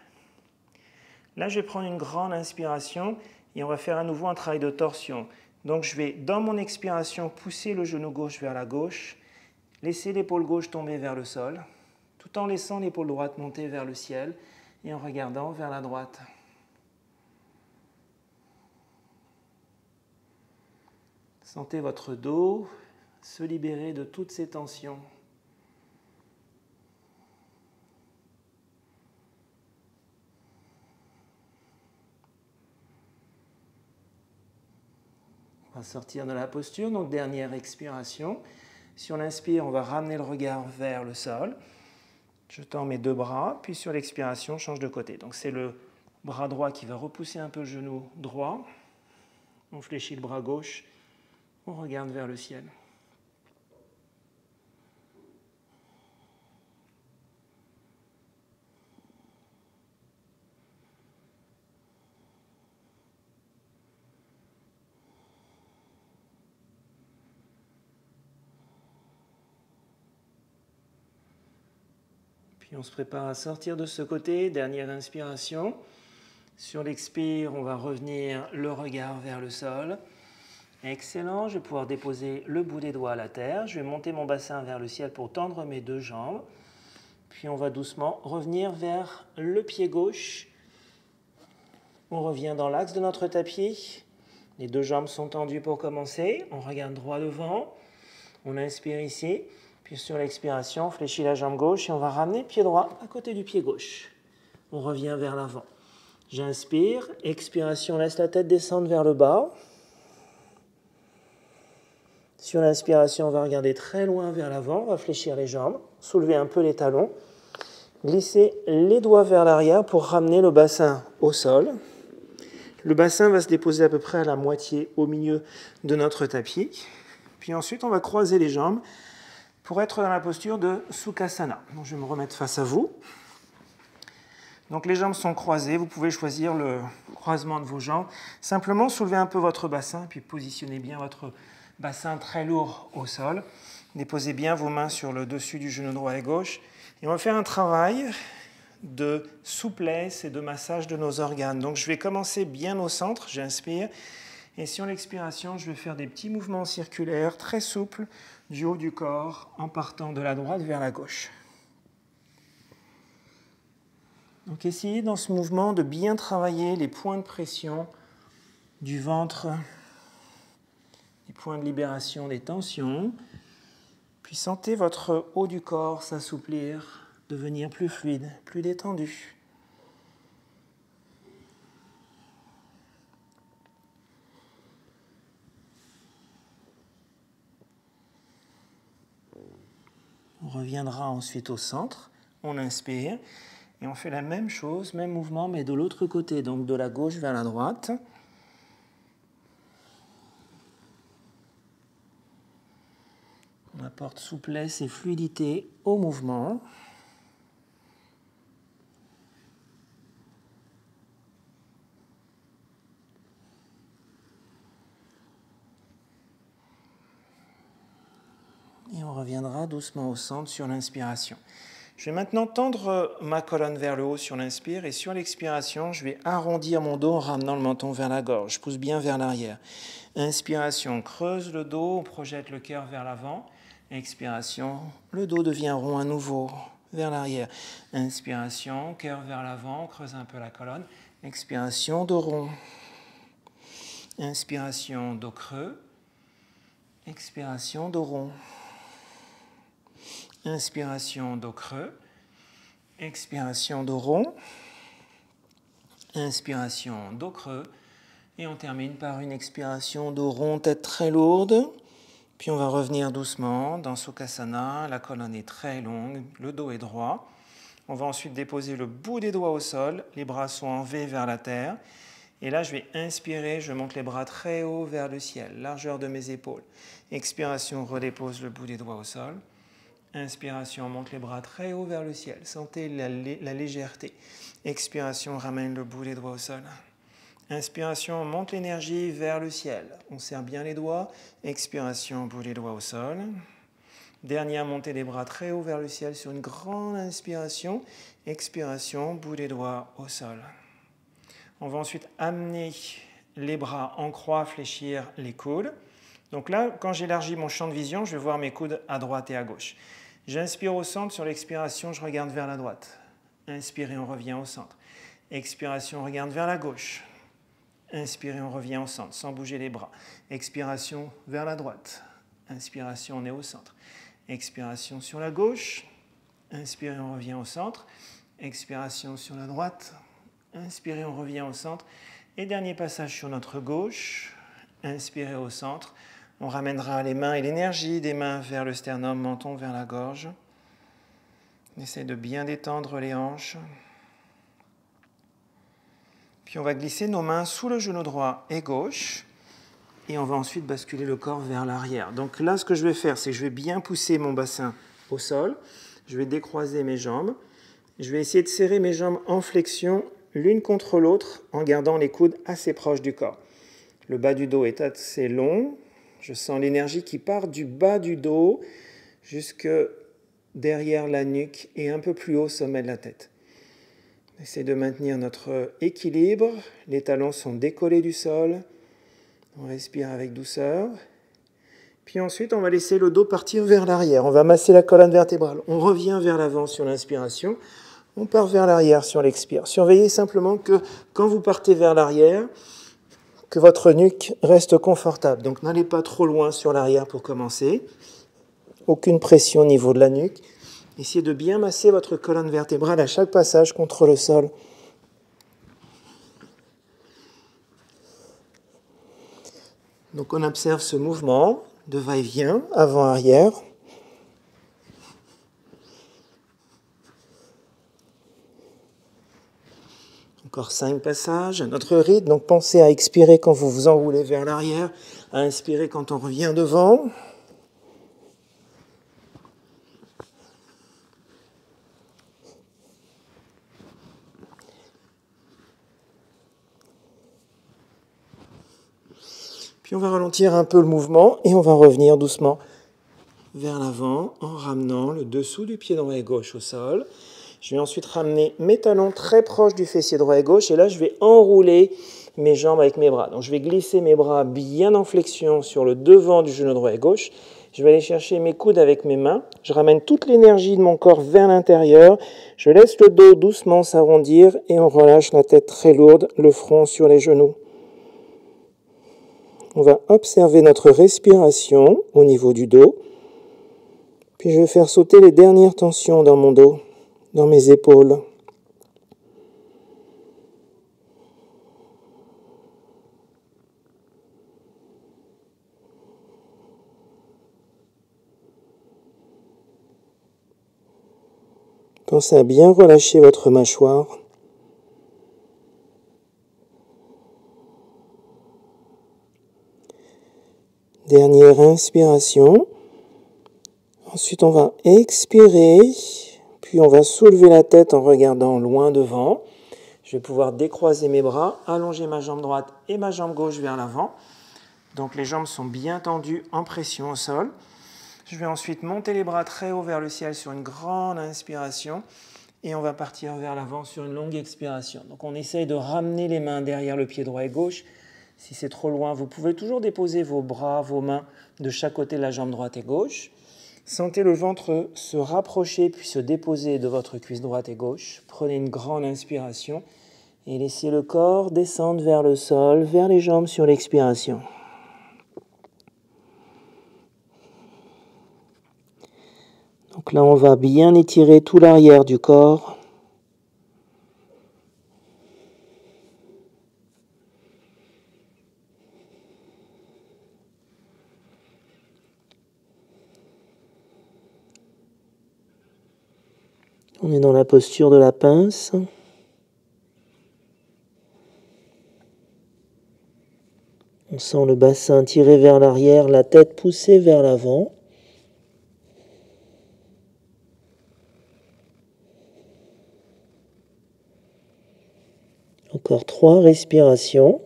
Là, je vais prendre une grande inspiration et on va faire à nouveau un travail de torsion. Donc, je vais, dans mon expiration, pousser le genou gauche vers la gauche, laisser l'épaule gauche tomber vers le sol, tout en laissant l'épaule droite monter vers le ciel et en regardant vers la droite. Sentez votre dos se libérer de toutes ces tensions. On va sortir de la posture, donc dernière expiration. Si on inspire, on va ramener le regard vers le sol. Je tends mes deux bras, puis sur l'expiration, je change de côté. Donc c'est le bras droit qui va repousser un peu le genou droit. On fléchit le bras gauche, on regarde vers le ciel. Puis on se prépare à sortir de ce côté, dernière inspiration. Sur l'expire, on va revenir le regard vers le sol. Excellent, je vais pouvoir déposer le bout des doigts à la terre. Je vais monter mon bassin vers le ciel pour tendre mes deux jambes. Puis on va doucement revenir vers le pied gauche. On revient dans l'axe de notre tapis. Les deux jambes sont tendues pour commencer. On regarde droit devant. On inspire ici. Puis sur l'expiration, on fléchit la jambe gauche et on va ramener le pied droit à côté du pied gauche. On revient vers l'avant. J'inspire. Expiration, laisse la tête descendre vers le bas. Sur l'inspiration, on va regarder très loin vers l'avant. On va fléchir les jambes. Soulever un peu les talons. Glisser les doigts vers l'arrière pour ramener le bassin au sol. Le bassin va se déposer à peu près à la moitié au milieu de notre tapis. Puis ensuite, on va croiser les jambes pour être dans la posture de Sukhasana. Donc, je vais me remettre face à vous. Donc les jambes sont croisées. Vous pouvez choisir le croisement de vos jambes. Simplement, soulevez un peu votre bassin, puis positionnez bien votre bassin très lourd au sol. Déposez bien vos mains sur le dessus du genou droit et gauche. Et on va faire un travail de souplesse et de massage de nos organes. Donc je vais commencer bien au centre, j'inspire. Et sur l'expiration, je vais faire des petits mouvements circulaires très souples du haut du corps en partant de la droite vers la gauche. Donc essayez dans ce mouvement de bien travailler les points de pression du ventre, les points de libération des tensions. Puis sentez votre haut du corps s'assouplir, devenir plus fluide, plus détendu. On reviendra ensuite au centre, on inspire et on fait la même chose, même mouvement mais de l'autre côté, donc de la gauche vers la droite. On apporte souplesse et fluidité au mouvement. Et on reviendra doucement au centre sur l'inspiration. Je vais maintenant tendre ma colonne vers le haut sur l'inspire et sur l'expiration, je vais arrondir mon dos en ramenant le menton vers la gorge. Je pousse bien vers l'arrière. Inspiration, creuse le dos, on projette le cœur vers l'avant. Expiration, le dos devient rond à nouveau, vers l'arrière. Inspiration, cœur vers l'avant, creuse un peu la colonne. Expiration, dos rond. Inspiration, dos creux. Expiration, dos rond. Inspiration, dos creux. Expiration, dos rond. Inspiration, dos creux. Et on termine par une expiration dos rond, tête très lourde. Puis on va revenir doucement dans Sukhasana. La colonne est très longue, le dos est droit. On va ensuite déposer le bout des doigts au sol. Les bras sont en V vers la terre. Et là, je vais inspirer, je monte les bras très haut vers le ciel, largeur de mes épaules. Expiration, on redépose le bout des doigts au sol. Inspiration, on monte les bras très haut vers le ciel. Sentez la légèreté. Expiration, on ramène le bout des doigts au sol. Inspiration, on monte l'énergie vers le ciel. On serre bien les doigts. Expiration, bout des doigts au sol. Dernière montée des bras très haut vers le ciel sur une grande inspiration. Expiration, bout des doigts au sol. On va ensuite amener les bras en croix, fléchir les coudes. Donc là, quand j'élargis mon champ de vision, je vais voir mes coudes à droite et à gauche. J'inspire au centre, sur l'expiration, je regarde vers la droite. Inspirez, on revient au centre. Expiration, on regarde vers la gauche. Inspirez, on revient au centre, sans bouger les bras. Expiration vers la droite. Inspiration, on est au centre. Expiration sur la gauche. Inspirez, on revient au centre. Expiration sur la droite. Inspirez, on revient au centre. Et dernier passage sur notre gauche. Inspirez au centre. On ramènera les mains et l'énergie des mains vers le sternum, menton vers la gorge. On essaie de bien détendre les hanches. Puis on va glisser nos mains sous le genou droit et gauche. Et on va ensuite basculer le corps vers l'arrière. Donc là, ce que je vais faire, c'est que je vais bien pousser mon bassin au sol. Je vais décroiser mes jambes. Je vais essayer de serrer mes jambes en flexion l'une contre l'autre en gardant les coudes assez proches du corps. Le bas du dos est assez long. Je sens l'énergie qui part du bas du dos jusque derrière la nuque et un peu plus haut au sommet de la tête. On essaie de maintenir notre équilibre. Les talons sont décollés du sol. On respire avec douceur. Puis ensuite, on va laisser le dos partir vers l'arrière. On va masser la colonne vertébrale. On revient vers l'avant sur l'inspiration. On part vers l'arrière sur l'expire. Surveillez simplement que quand vous partez vers l'arrière, que votre nuque reste confortable. Donc n'allez pas trop loin sur l'arrière pour commencer. Aucune pression au niveau de la nuque. Essayez de bien masser votre colonne vertébrale à chaque passage contre le sol. Donc on observe ce mouvement de va-et-vient, avant-arrière. Encore 5 passages à notre rythme. Donc pensez à expirer quand vous vous enroulez vers l'arrière, à inspirer quand on revient devant. Puis on va ralentir un peu le mouvement et on va revenir doucement vers l'avant en ramenant le dessous du pied droit et gauche au sol. Je vais ensuite ramener mes talons très proches du fessier droit et gauche et là je vais enrouler mes jambes avec mes bras. Donc je vais glisser mes bras bien en flexion sur le devant du genou droit et gauche. Je vais aller chercher mes coudes avec mes mains. Je ramène toute l'énergie de mon corps vers l'intérieur. Je laisse le dos doucement s'arrondir et on relâche la tête très lourde, le front sur les genoux. On va observer notre respiration au niveau du dos. Puis je vais faire sauter les dernières tensions dans mon dos, dans mes épaules. Pensez à bien relâcher votre mâchoire. Dernière inspiration. Ensuite, on va expirer, puis on va soulever la tête en regardant loin devant. Je vais pouvoir décroiser mes bras, allonger ma jambe droite et ma jambe gauche vers l'avant. Donc les jambes sont bien tendues en pression au sol. Je vais ensuite monter les bras très haut vers le ciel sur une grande inspiration et on va partir vers l'avant sur une longue expiration. Donc on essaye de ramener les mains derrière le pied droit et gauche. Si c'est trop loin, vous pouvez toujours déposer vos bras, vos mains de chaque côté de la jambe droite et gauche. Sentez le ventre se rapprocher puis se déposer de votre cuisse droite et gauche. Prenez une grande inspiration et laissez le corps descendre vers le sol, vers les jambes sur l'expiration. Donc là, on va bien étirer tout l'arrière du corps. On est dans la posture de la pince. On sent le bassin tiré vers l'arrière, la tête poussée vers l'avant. Encore 3 respirations.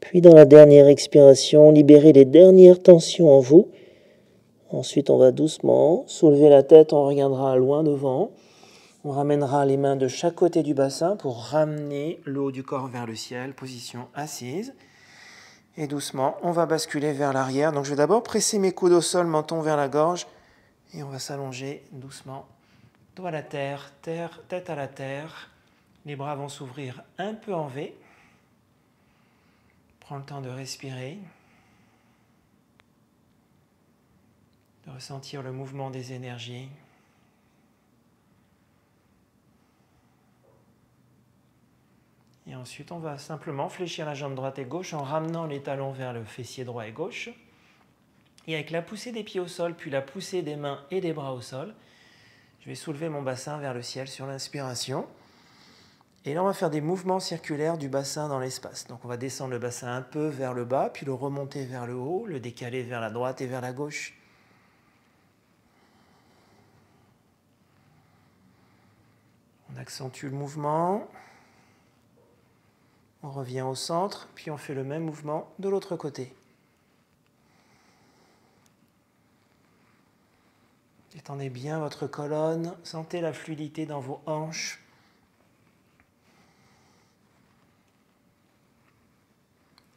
Puis dans la dernière expiration, libérez les dernières tensions en vous. Ensuite, on va doucement soulever la tête, on regardera loin devant. On ramènera les mains de chaque côté du bassin pour ramener le haut du corps vers le ciel, position assise. Et doucement, on va basculer vers l'arrière. Donc je vais d'abord presser mes coudes au sol, menton vers la gorge. Et on va s'allonger doucement, dos à la terre, tête à la terre. Les bras vont s'ouvrir un peu en V. Prends le temps de respirer, de ressentir le mouvement des énergies. Et ensuite, on va simplement fléchir la jambe droite et gauche en ramenant les talons vers le fessier droit et gauche. Et avec la poussée des pieds au sol, puis la poussée des mains et des bras au sol, je vais soulever mon bassin vers le ciel sur l'inspiration. Et là, on va faire des mouvements circulaires du bassin dans l'espace. Donc, on va descendre le bassin un peu vers le bas, puis le remonter vers le haut, le décaler vers la droite et vers la gauche. On accentue le mouvement. On revient au centre, puis on fait le même mouvement de l'autre côté. Détendez bien votre colonne, sentez la fluidité dans vos hanches.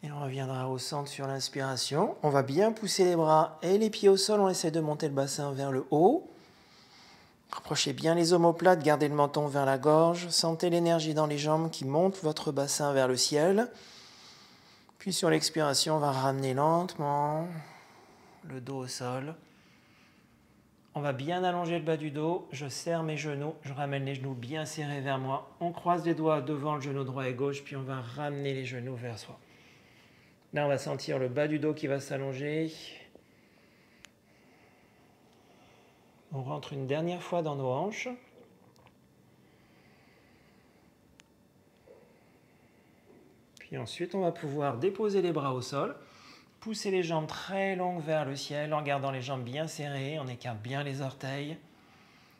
Et on reviendra au centre sur l'inspiration. On va bien pousser les bras et les pieds au sol. On essaie de monter le bassin vers le haut. Rapprochez bien les omoplates, gardez le menton vers la gorge. Sentez l'énergie dans les jambes qui monte votre bassin vers le ciel. Puis sur l'expiration, on va ramener lentement le dos au sol. On va bien allonger le bas du dos. Je serre mes genoux. Je ramène les genoux bien serrés vers moi. On croise les doigts devant le genou droit et gauche. Puis on va ramener les genoux vers soi. Là, on va sentir le bas du dos qui va s'allonger. On rentre une dernière fois dans nos hanches. Puis ensuite, on va pouvoir déposer les bras au sol, pousser les jambes très longues vers le ciel en gardant les jambes bien serrées. On écarte bien les orteils.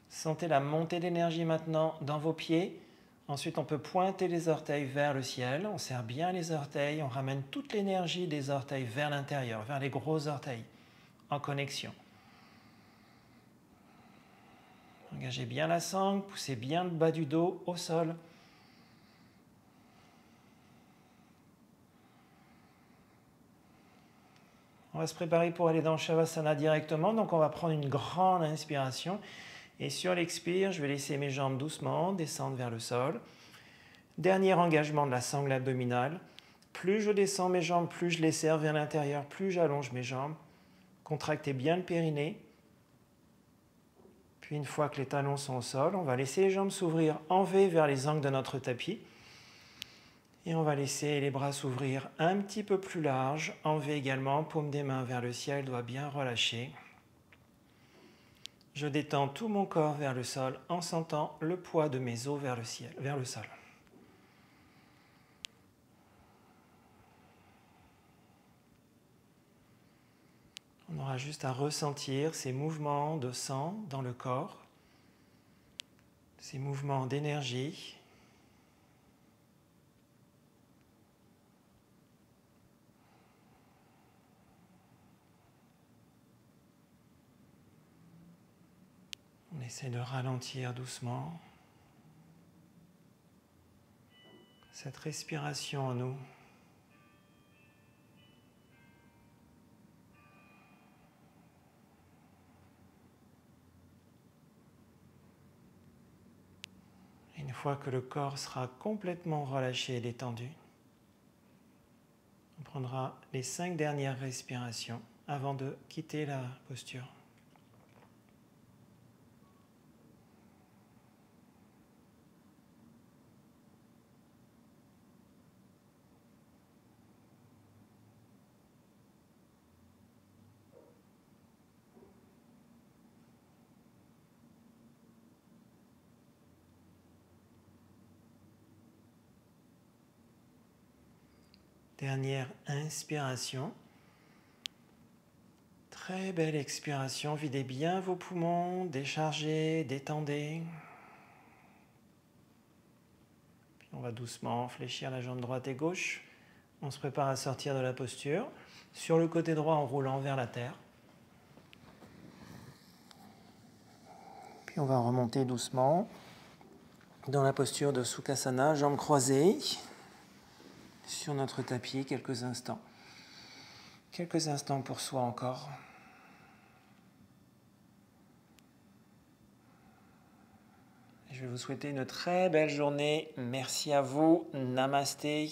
Sentez la montée d'énergie maintenant dans vos pieds. Ensuite, on peut pointer les orteils vers le ciel. On serre bien les orteils. On ramène toute l'énergie des orteils vers l'intérieur, vers les gros orteils, en connexion. Engagez bien la sangle, poussez bien le bas du dos au sol. On va se préparer pour aller dans Shavasana directement. Donc, on va prendre une grande inspiration. Et sur l'expire, je vais laisser mes jambes doucement descendre vers le sol. Dernier engagement de la sangle abdominale. Plus je descends mes jambes, plus je les serre vers l'intérieur, plus j'allonge mes jambes. Contractez bien le périnée. Puis une fois que les talons sont au sol, on va laisser les jambes s'ouvrir en V vers les angles de notre tapis. Et on va laisser les bras s'ouvrir un petit peu plus large, en V également, paume des mains vers le ciel, doigt bien relâché. Je détends tout mon corps vers le sol en sentant le poids de mes os vers le ciel, vers le sol. On aura juste à ressentir ces mouvements de sang dans le corps, ces mouvements d'énergie. On essaie de ralentir doucement cette respiration en nous. Une fois que le corps sera complètement relâché et détendu, on prendra les 5 dernières respirations avant de quitter la posture. Dernière inspiration. Très belle expiration. Videz bien vos poumons, déchargez, détendez. Puis on va doucement fléchir la jambe droite et gauche. On se prépare à sortir de la posture. Sur le côté droit en roulant vers la terre. Puis on va remonter doucement dans la posture de Sukhasana, jambes croisées, sur notre tapis quelques instants. Quelques instants pour soi encore. Je vais vous souhaiter une très belle journée. Merci à vous. Namasté.